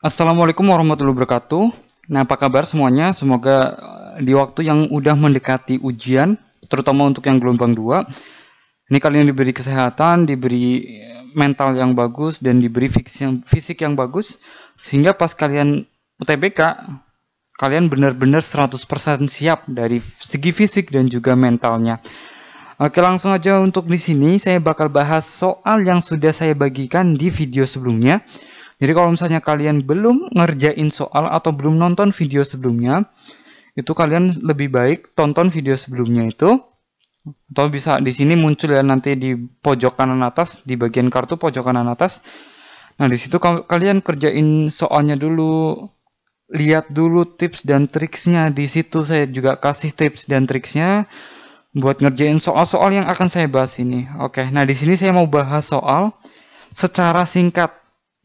Assalamualaikum warahmatullahi wabarakatuh. Nah, apa kabar semuanya? Semoga di waktu yang udah mendekati ujian, terutama untuk yang gelombang 2, ini kalian diberi kesehatan, diberi mental yang bagus, dan diberi fisik yang bagus, sehingga pas kalian UTBK, kalian benar-benar 100% siap dari segi fisik dan juga mentalnya. Oke, langsung aja untuk di sini saya bakal bahas soal yang sudah saya bagikan di video sebelumnya. Jadi kalau misalnya kalian belum ngerjain soal atau belum nonton video sebelumnya, itu kalian lebih baik tonton video sebelumnya itu, atau bisa di sini muncul ya nanti di pojok kanan atas, di bagian kartu pojok kanan atas. Nah, di situ kalian kerjain soalnya dulu, lihat dulu tips dan triksnya. Di situ saya juga kasih tips dan triksnya buat ngerjain soal-soal yang akan saya bahas ini. Oke, nah di sini saya mau bahas soal secara singkat.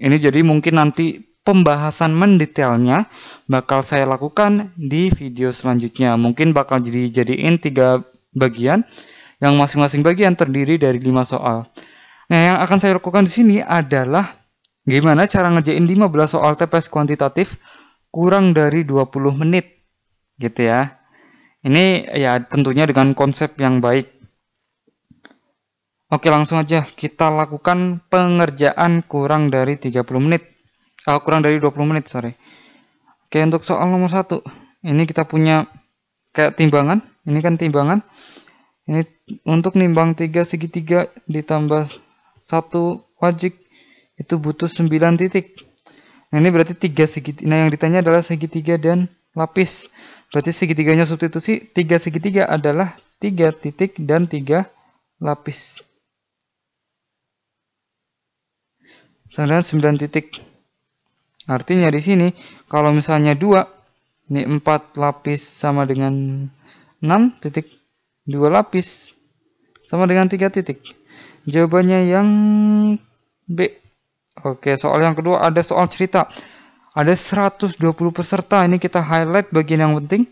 Ini jadi mungkin nanti pembahasan mendetailnya bakal saya lakukan di video selanjutnya. Mungkin bakal dijadiin 3 bagian, yang masing-masing bagian terdiri dari 5 soal. Nah, yang akan saya lakukan di sini adalah gimana cara ngerjain 15 soal TPS kuantitatif kurang dari 20 menit. Gitu ya. Ini ya tentunya dengan konsep yang baik. Oke, langsung aja kita lakukan pengerjaan kurang dari 30 menit. Kurang dari 20 menit, sorry. Oke, untuk soal nomor 1. Ini kita punya kayak timbangan. Ini kan timbangan. Ini untuk nimbang 3 segitiga ditambah 1 wajik itu butuh 9 titik. Nah, ini berarti 3 segitiga. Nah, yang ditanya adalah segitiga dan lapis. Berarti segitiganya substitusi 3 segitiga adalah 3 titik dan 3 lapis. Sama dengan 9 titik. Artinya di sini kalau misalnya 2, ini 4 lapis sama dengan 6 titik, 2 lapis sama dengan 3 titik. Jawabannya yang B. Oke, soal yang kedua ada soal cerita. Ada 120 peserta, ini kita highlight bagian yang penting.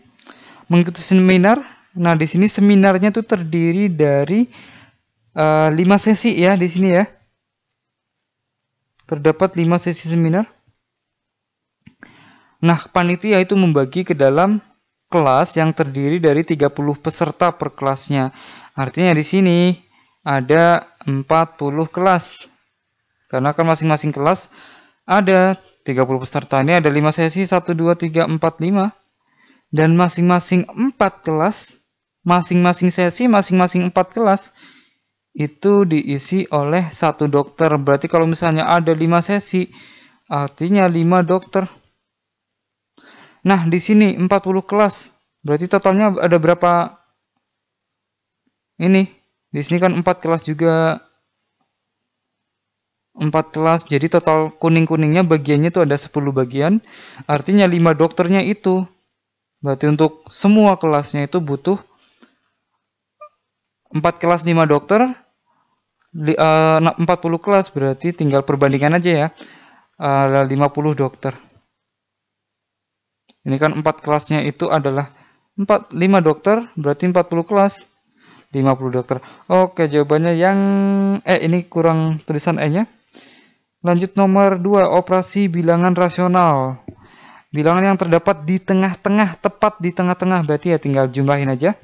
Mengikuti seminar. Nah, di sini seminarnya tuh terdiri dari 5 sesi ya di sini ya. Terdapat 5 sesi seminar. Nah, panitia itu membagi ke dalam kelas yang terdiri dari 30 peserta per kelasnya. Artinya di sini ada 40 kelas. Karena kan masing-masing kelas ada 30 peserta. Ini ada 5 sesi, 1, 2, 3, 4, 5. Dan masing-masing 4 kelas, masing-masing sesi, masing-masing 4 kelas, itu diisi oleh 1 dokter. Berarti kalau misalnya ada 5 sesi, artinya 5 dokter. Nah, di sini 40 kelas. Berarti totalnya ada berapa? Ini. Di sini kan 4 kelas juga. 4 kelas. Jadi total kuning-kuningnya bagiannya itu ada 10 bagian. Artinya 5 dokternya itu. Berarti untuk semua kelasnya itu butuh 4 kelas 5 dokter. 40 kelas. Berarti tinggal perbandingan aja ya. 50 dokter. Ini kan 4 kelasnya itu adalah 5 dokter, berarti 40 kelas, 50 dokter. Oke, jawabannya yang ini kurang tulisan E-nya. Lanjut nomor 2, operasi bilangan rasional. Bilangan yang terdapat di tengah-tengah, tepat di tengah-tengah, berarti ya tinggal jumlahin aja.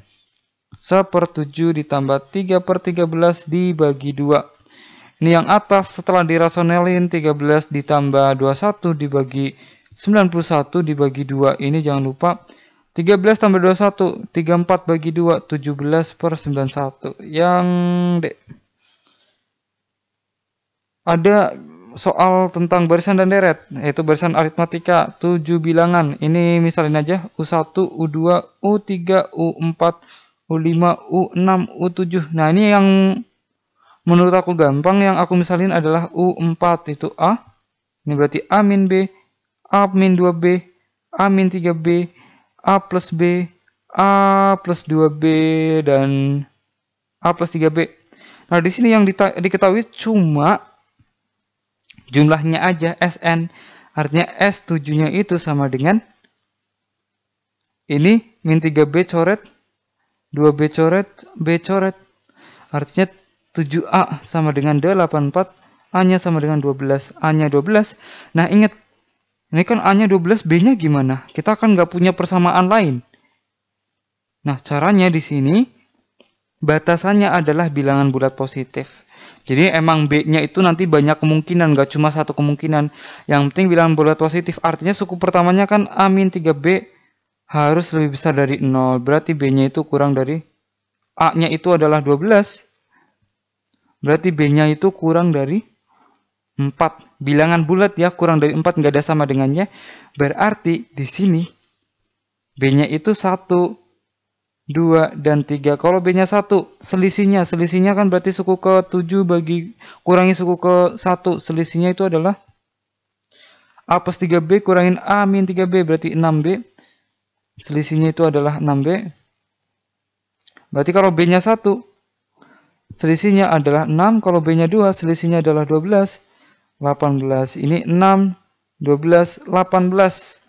1/7 ditambah 3/13 dibagi 2. Ini yang atas setelah dirasionalin 13 ditambah 21 dibagi 91 dibagi 2. Ini jangan lupa 13 tambah 21, 34 bagi 2, 17/91. Yang D. Ada soal tentang barisan dan deret, yaitu barisan aritmatika, 7 bilangan. Ini misalin aja U1, U2, U3, U4, U5, U6, U7. Nah, ini yang menurut aku gampang, yang aku misalin adalah U4, itu A. Ini berarti A min B, A min 2B, A min 3B, A plus B, A plus 2B, dan A plus 3B. Nah, di sini yang diketahui cuma jumlahnya aja, Sn. Artinya S7-nya itu sama dengan ini, min 3B coret, 2B coret, B coret. Artinya 7A sama dengan 84, A-nya sama dengan 12, A-nya 12. Nah, ingat, Ini kan A-nya 12, B-nya gimana? Kita kan nggak punya persamaan lain. Nah, caranya di sini batasannya adalah bilangan bulat positif. Jadi emang B-nya itu nanti banyak kemungkinan, nggak cuma satu kemungkinan. Yang penting bilangan bulat positif, artinya suku pertamanya kan A-3B harus lebih besar dari 0. Berarti B-nya itu kurang dari A-nya itu adalah 12. Berarti B-nya itu kurang dari 4. Bilangan bulat ya, kurang dari 4, nggak ada sama dengannya. Berarti di sini B-nya itu 1, 2, dan 3. Kalau B-nya 1, selisihnya kan berarti suku ke 7 kurangi suku ke 1. Selisihnya itu adalah A plus 3B kurangin A min 3B, berarti 6B. Selisihnya itu adalah 6B. Berarti kalau B-nya 1, selisihnya adalah 6. Kalau B-nya 2, selisihnya adalah 12, 18. Ini 6, 12, 18.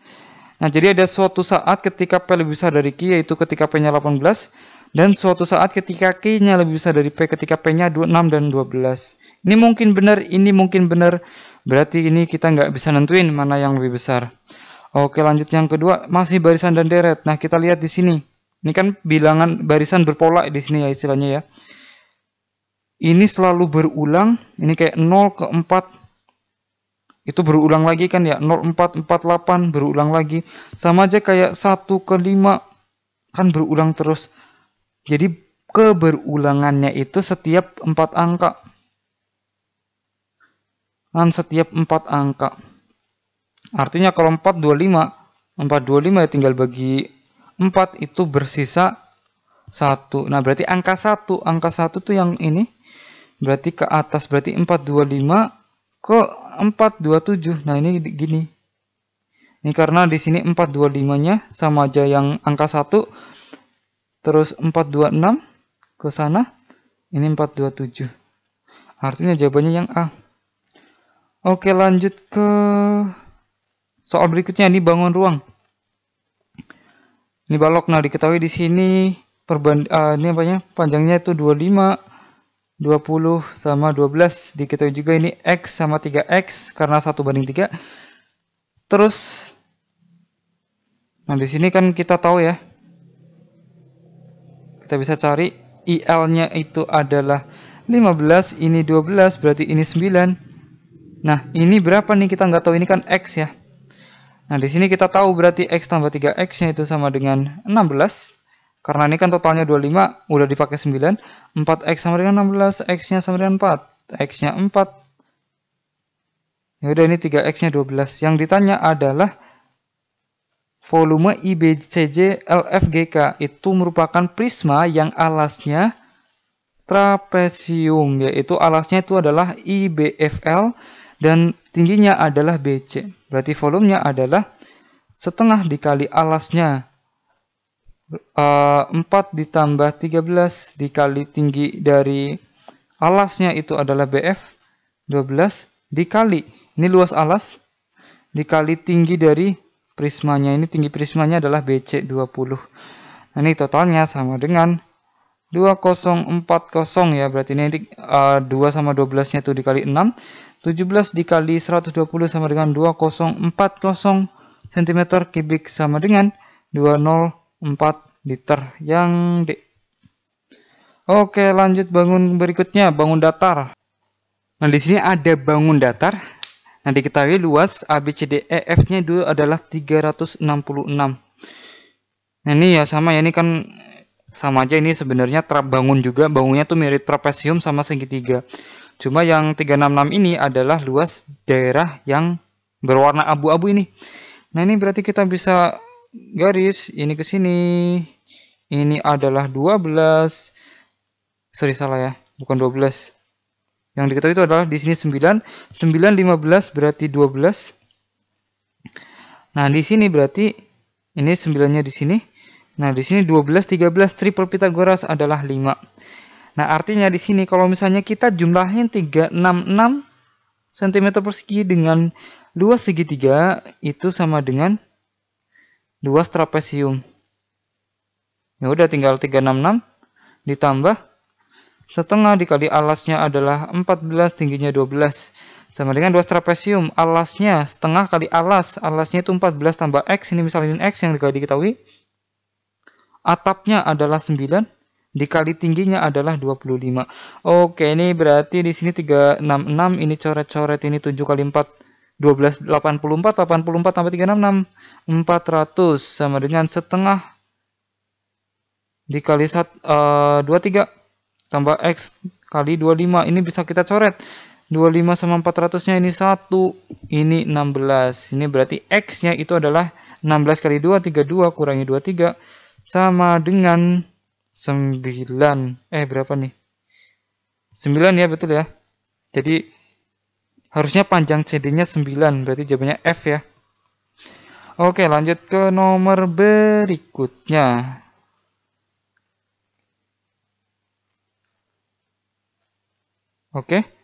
Nah, jadi ada suatu saat ketika P lebih besar dari Q, yaitu ketika P-nya 18. Dan suatu saat ketika Q-nya lebih besar dari P, ketika P-nya 6 dan 12. Ini mungkin benar, ini mungkin benar. Berarti ini kita nggak bisa nentuin mana yang lebih besar. Oke, lanjut yang kedua, masih barisan dan deret. Nah, kita lihat di sini. Ini kan bilangan barisan berpola di sini ya istilahnya ya. Ini selalu berulang, ini kayak 0 ke 4. Itu berulang lagi kan ya, 0, 4, 4, 8 berulang lagi. Sama aja kayak 1 ke 5 kan berulang terus. Jadi keberulangannya itu setiap 4 angka. Kan setiap 4 angka. Artinya kalau 425 ya tinggal bagi 4, itu bersisa 1. Nah, berarti angka 1 tuh yang ini. Berarti ke atas, berarti 425 ke 427. Nah, ini gini. Ini karena di sini 425-nya sama aja yang angka 1. Terus 426 ke sana. Ini 427. Artinya jawabannya yang A. Oke, lanjut ke soal berikutnya. Ini bangun ruang. Ini balok. Nah, diketahui di sini ini apanya? Panjangnya itu 25, 20 sama 12. Diketahui juga ini X sama 3X karena 1:3. Terus nah di sini kan kita tahu ya. Kita bisa cari IL-nya itu adalah 15, ini 12, berarti ini 9. Nah, ini berapa nih kita nggak tahu, ini kan X ya. Nah, di sini kita tahu berarti X tambah 3X-nya itu sama dengan 16. Karena ini kan totalnya 25, udah dipakai 9. 4X sama dengan 16, X-nya sama dengan 4. X-nya 4. Ya udah, ini 3X-nya 12. Yang ditanya adalah volume IBCJ LFGK. Itu merupakan prisma yang alasnya trapesium, yaitu alasnya itu adalah IBFL dan tingginya adalah BC. Berarti volumenya adalah setengah dikali alasnya 4 ditambah 13 dikali tinggi dari alasnya itu adalah BF 12 dikali ini luas alas dikali tinggi dari prismanya. Ini tinggi prismanya adalah BC 20. Nah, ini totalnya sama dengan 2040 ya. Berarti ini 2 sama 12 nya itu dikali 6. 17 dikali 120 sama dengan 2040 cm kubik sama dengan 204 liter yang D. Oke, lanjut bangun berikutnya, bangun datar. Nah, di sini ada bangun datar. Nah, diketahui luas ABCDEF-nya dulu adalah 366. Nah, ini ya sama ya, ini kan sama aja, ini sebenarnya bangun juga, bangunnya tuh mirip trapesium sama segitiga. Cuma yang 366 ini adalah luas daerah yang berwarna abu-abu ini. Nah, ini berarti kita bisa garis ini ke sini. Ini adalah 12. Sorry, salah ya. Bukan 12. Yang diketahui itu adalah di sini 9. 9, 15 berarti 12. Nah, di sini berarti ini 9-nya di sini. Nah, di sini 12, 13. Triple Pythagoras adalah 5. Nah, artinya di sini kalau misalnya kita jumlahin 366 cm persegi dengan luas segitiga, itu sama dengan luas trapesium. Ya udah, tinggal 366 ditambah setengah dikali alasnya adalah 14, tingginya 12. sama dengan 2 trapesium. Alasnya setengah kali alas. Alasnya itu 14 tambah X. Ini misalnya X yang diketahui. Atapnya adalah 9. Dikali tingginya adalah 25. Oke, ini berarti di sini 366. Ini coret-coret ini 7 kali 4. 12, 84. 84 tambah 366. 400 sama dengan setengah. Dikali 23. Tambah X kali 25. Ini bisa kita coret. 25 sama 400-nya ini 1. Ini 16. Ini berarti X-nya itu adalah 16 kali 2, 32 kurangi 23. Sama dengan 9. Berapa nih? 9 ya, betul ya. Jadi harusnya panjang CD-nya 9. Berarti jawabannya F ya. Oke, lanjut ke nomor berikutnya. Oke.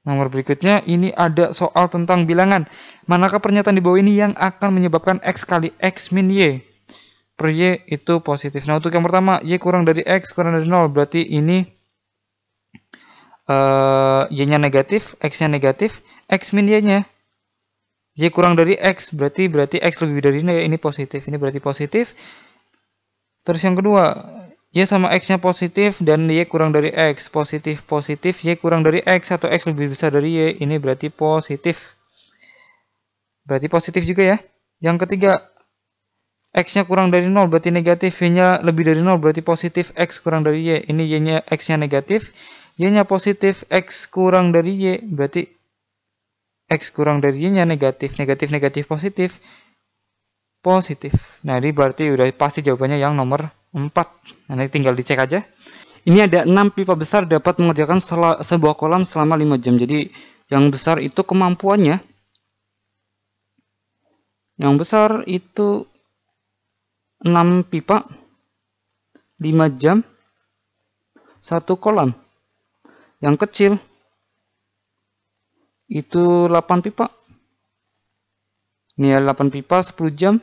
Nomor berikutnya, ini ada soal tentang bilangan. Manakah pernyataan di bawah ini yang akan menyebabkan X kali X min Y? Per Y itu positif. Nah, untuk yang pertama, Y kurang dari X kurang dari 0. Berarti ini Y-nya negatif, X-nya negatif. X min Y-nya. Y kurang dari X. Berarti X lebih dari ini, ini positif. Ini berarti positif. Terus yang kedua, Y sama X-nya positif dan Y kurang dari X. Positif, positif, Y kurang dari X atau X lebih besar dari Y. Ini berarti positif. Berarti positif juga ya. Yang ketiga, X-nya kurang dari 0 berarti negatif. Y-nya lebih dari 0 berarti positif. X kurang dari Y. Ini Y-nya X-nya negatif. Y-nya positif. X kurang dari Y. Berarti X kurang dari Y-nya negatif. Negatif, negatif, positif. Positif. Nah, ini berarti udah pasti jawabannya yang nomor 4. Nanti tinggal dicek aja. Ini ada 6 pipa besar dapat mengerjakan sebuah kolam selama 5 jam. Jadi yang besar itu kemampuannya. Yang besar itu 6 pipa 5 jam 1 kolam. Yang kecil itu 8 pipa. Ini 8 pipa 10 jam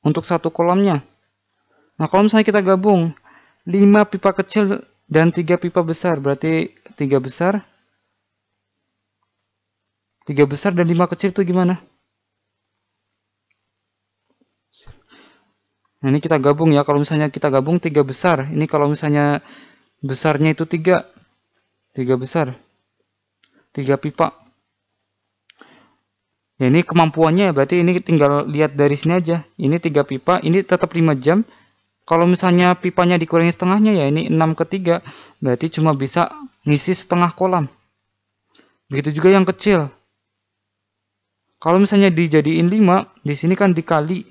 untuk 1 kolamnya. Nah, kalau misalnya kita gabung 5 pipa kecil dan 3 pipa besar, berarti 3 besar dan 5 kecil itu gimana? Nah, ini kita gabung ya. Kalau misalnya kita gabung 3 besar, ini kalau misalnya besarnya itu 3 besar, 3 pipa. Ya, ini kemampuannya, berarti ini tinggal lihat dari sini aja. Ini 3 pipa, ini tetap 5 jam. Kalau misalnya pipanya dikurangi setengahnya, ya ini 6 ke 3. Berarti cuma bisa ngisi setengah kolam. Begitu juga yang kecil. Kalau misalnya dijadiin 5, di sini kan dikali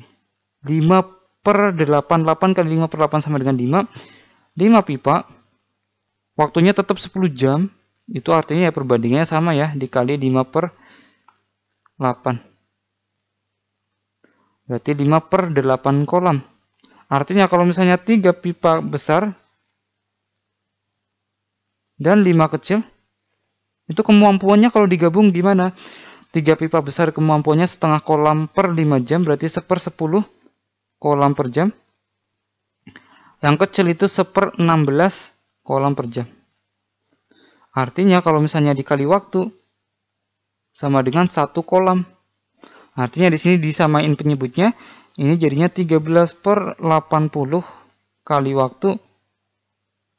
5 per 8. 8 kali 5 per 8 sama dengan 5. 5 pipa. Waktunya tetap 10 jam. Itu artinya ya perbandingannya sama ya. Dikali 5 per 8. Berarti 5 per 8 kolam. Artinya kalau misalnya 3 pipa besar dan 5 kecil, itu kemampuannya kalau digabung gimana? 3 pipa besar kemampuannya setengah kolam per 5 jam, berarti 1/10 kolam per jam. Yang kecil itu 1/16 kolam per jam. Artinya kalau misalnya dikali waktu sama dengan 1 kolam. Artinya di sini disamain penyebutnya. Ini jadinya 13/80 kali waktu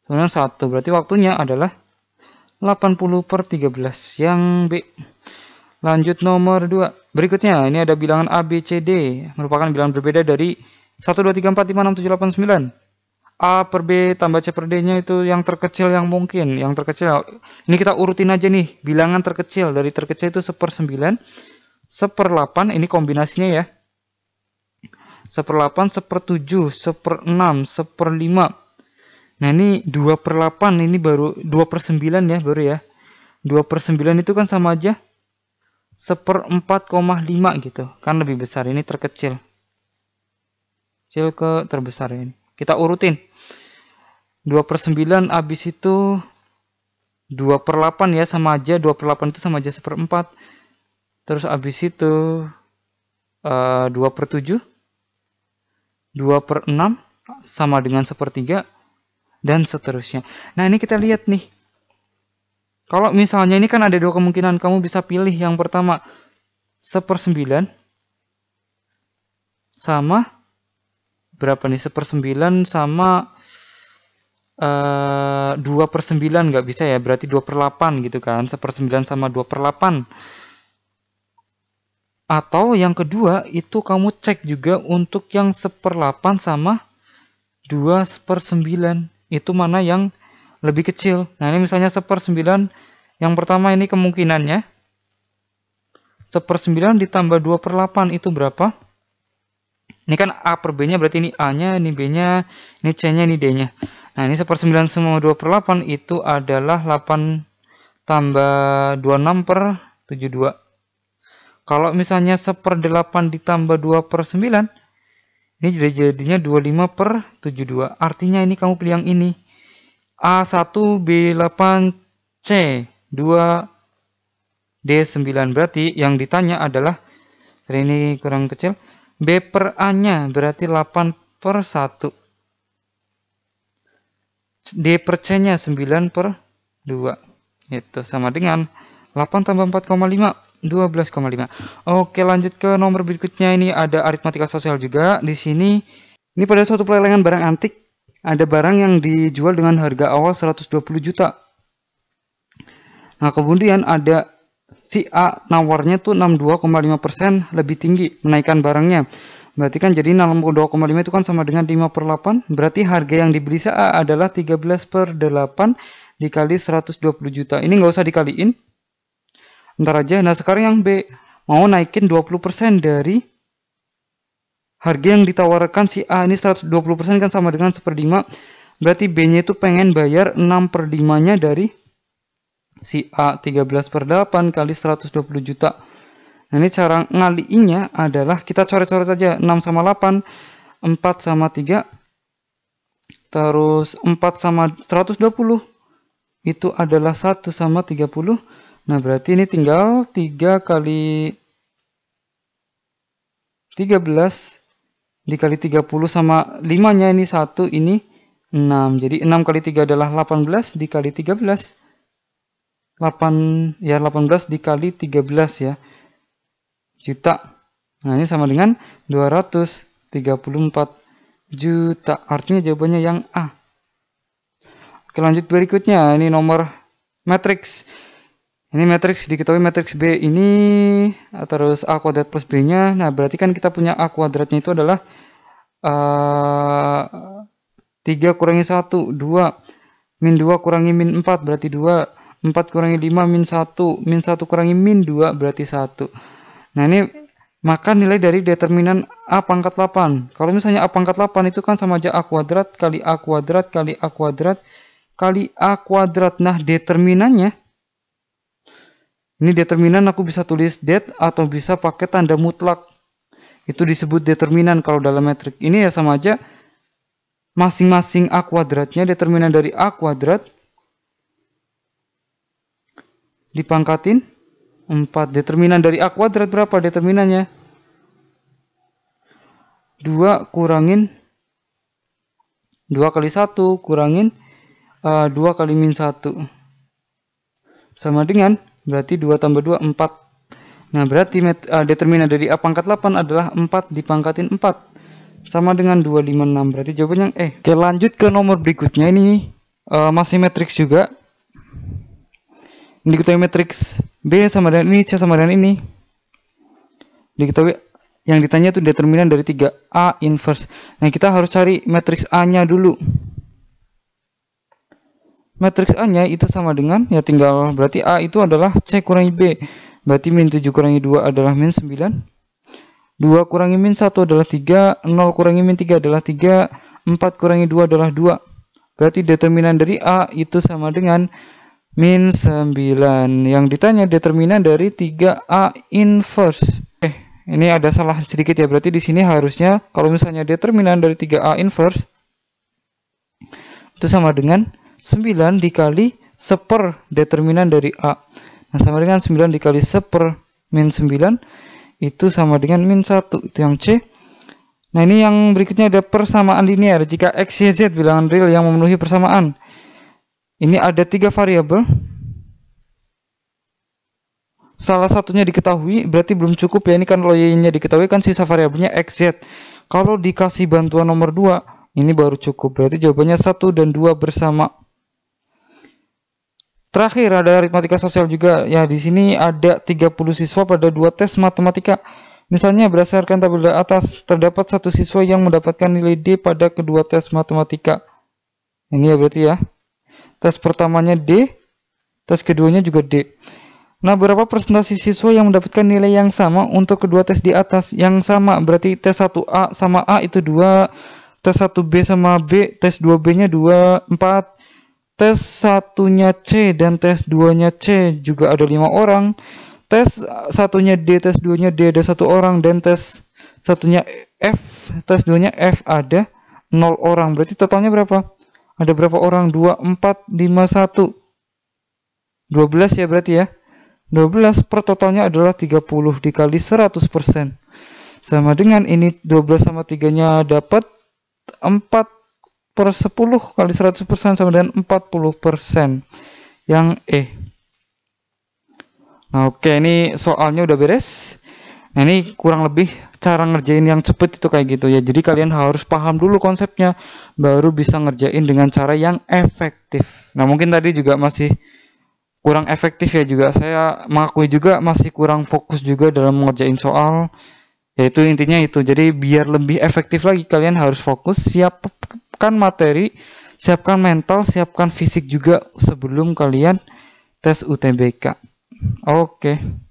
sama 1. Berarti waktunya adalah 80/13. Yang B. Lanjut nomor 2. Berikutnya, ini ada bilangan A, B, C, D. Merupakan bilangan berbeda dari 1, 2, 3, 4, 5, 6, 7, 8, 9. A per B tambah C per D-nya itu yang terkecil yang mungkin. Yang terkecil. Ini kita urutin aja nih. Bilangan terkecil. Dari terkecil itu 1/9. 1/8. Ini kombinasinya ya. 1/8, 1/7, 1/6, 1/5. Nah, ini 2/8. Ini baru 2/9 ya, baru ya. 2/9 itu kan sama aja 1/4,5 gitu. Kan lebih besar, ini terkecil. Kecil ke terbesar ini. Kita urutin. 2/9 habis itu 2/8 ya, sama aja. 2/8 itu sama aja 1/4. Terus habis itu 2/7. 2/6 sama dengan 1/3 dan seterusnya. Nah, ini kita lihat nih. Kalau misalnya ini kan ada dua kemungkinan, kamu bisa pilih yang pertama 1/9 sama berapa nih? 1/9 sama 2/9 nggak bisa ya, berarti 2/8 gitu kan. 1/9 sama 2/8. Atau yang kedua itu kamu cek juga untuk yang 1/8 sama 2/9. Itu mana yang lebih kecil. Nah ini misalnya 1/9, yang pertama ini kemungkinannya 1/9 ditambah 2/8 itu berapa? Ini kan A per B nya, berarti ini A nya, ini B nya, ini C nya, ini D nya. Nah ini 1/9 sama 2/8 itu adalah 8 tambah 26/72. Kalau misalnya 1/8 ditambah 2/9, ini jadinya 25/72. Artinya ini kamu pilih yang ini. A1, B8, C2, D9. Berarti yang ditanya adalah, ini kurang kecil, B per A nya berarti 8/1. D per C nya 9/2. Itu sama dengan 8 tambah 4,5. 12,5. Oke, lanjut ke nomor berikutnya. Ini ada aritmatika sosial juga. Di sini, ini pada suatu pelelangan barang antik, ada barang yang dijual dengan harga awal 120 juta. Nah, kemudian ada si A nawarnya tuh 62,5% lebih tinggi menaikkan barangnya. Berarti kan jadi 62,5 itu kan sama dengan 5/8. Berarti harga yang dibeli si A adalah 13/8 dikali 120 juta. Ini nggak usah dikaliin. Ntar aja. Nah sekarang yang B mau naikin 20% dari harga yang ditawarkan si A. Ini 120% kan sama dengan 1/5. Berarti B nya itu pengen bayar 6/5 nya dari si A. 13/8 kali 120 juta. Nah ini cara ngaliinnya adalah kita coret-coret aja. 6 sama 8, 4 sama 3, terus 4 sama 120 itu adalah 1 sama 30. Nah, berarti ini tinggal 3 kali 13 dikali 30 sama 5-nya ini 1, ini 6. Jadi 6 kali 3 adalah 18 dikali 13. 18 dikali 13 ya. Juta. Nah, ini sama dengan 234 juta. Artinya jawabannya yang A. Oke, lanjut berikutnya. Ini nomor matriks. Ini matriks, diketahui matriks B ini terus A kuadrat plus B nya. Nah berarti kan kita punya A kuadratnya itu adalah 3 kurangi 1, 2. Min 2 kurangi min 4 berarti 2. 4 kurangi 5 min 1. Min 1 kurangi min 2 berarti 1. Nah ini maka nilai dari determinan A pangkat 8. Kalau misalnya A pangkat 8 itu kan sama aja A kuadrat kali A kuadrat kali A kuadrat kali A kuadrat. Nah determinannya, ini determinan aku bisa tulis det atau bisa pakai tanda mutlak. Itu disebut determinan kalau dalam metrik. Ini ya sama aja. Masing-masing A kuadratnya, determinan dari A kuadrat dipangkatin 4. Determinan dari A kuadrat berapa determinannya? 2 kurangin 2 kali 1 kurangin 2 kali min 1. Sama dengan berarti 2 tambah 2, 4. Nah, berarti determinan dari A pangkat 8 adalah 4 dipangkatin 4. Sama dengan 256. Berarti jawabannya E. Oke, lanjut ke nomor berikutnya. Ini masih matriks juga. Ini diketahui matriks B sama dengan ini, C sama dengan ini. Diketahui yang ditanya itu determinan dari 3A inverse. Nah, kita harus cari matriks A-nya dulu. Matriks A-nya itu sama dengan, ya tinggal berarti A itu adalah C kurangi B. Berarti min 7 kurangi 2 adalah min 9. 2 kurangi min 1 adalah 3. 0 kurangi min 3 adalah 3. 4 kurangi 2 adalah 2. Berarti determinan dari A itu sama dengan min 9. Yang ditanya determinan dari 3A inverse. Ini ada salah sedikit ya. Berarti di sini harusnya kalau misalnya determinan dari 3A inverse itu sama dengan 9 dikali 1/, determinan dari A. Nah, sama dengan 9 dikali 1/, min 9. Itu sama dengan min 1. Itu yang C. Nah, ini yang berikutnya ada persamaan linear. Jika X, Y, Z bilangan real yang memenuhi persamaan. Ini ada 3 variabel. salah satunya diketahui, berarti belum cukup ya. Ini kan kalau y-nya diketahui kan sisa variabelnya xz. Kalau dikasih bantuan nomor 2, ini baru cukup. Berarti jawabannya 1 dan 2 bersama. Terakhir ada aritmatika sosial juga. Ya, di sini ada 30 siswa pada 2 tes matematika. Misalnya berdasarkan tabel atas, terdapat 1 siswa yang mendapatkan nilai D pada kedua tes matematika. Ini ya berarti ya. Tes pertamanya D, tes keduanya juga D. Nah, berapa persentase siswa yang mendapatkan nilai yang sama untuk kedua tes di atas? Yang sama, berarti tes 1A sama A itu 2, tes 1B sama B, tes 2B-nya 2, 4, tes 1-nya C dan tes 2-nya C juga ada 5 orang, tes 1-nya D, tes 2-nya D ada 1 orang, dan tes 1-nya F, tes 2-nya F ada 0 orang. Berarti totalnya berapa? Ada berapa orang? 2, 4, 5, 1. 12 ya berarti ya. 12 per totalnya adalah 30 dikali 100%. Sama dengan ini 12 sama 3-nya dapat 4 per 10 kali 100% sama dengan 40%. Yang E. Nah, oke, ini soalnya udah beres. Nah, ini kurang lebih cara ngerjain yang cepet itu kayak gitu ya. Jadi kalian harus paham dulu konsepnya, baru bisa ngerjain dengan cara yang efektif. Nah, mungkin tadi juga masih kurang efektif ya juga. Saya mengakui juga masih kurang fokus juga dalam ngerjain soal. Yaitu intinya itu. Jadi biar lebih efektif lagi, kalian harus fokus, siapkan materi, siapkan mental, siapkan fisik juga sebelum kalian tes UTBK. Oke.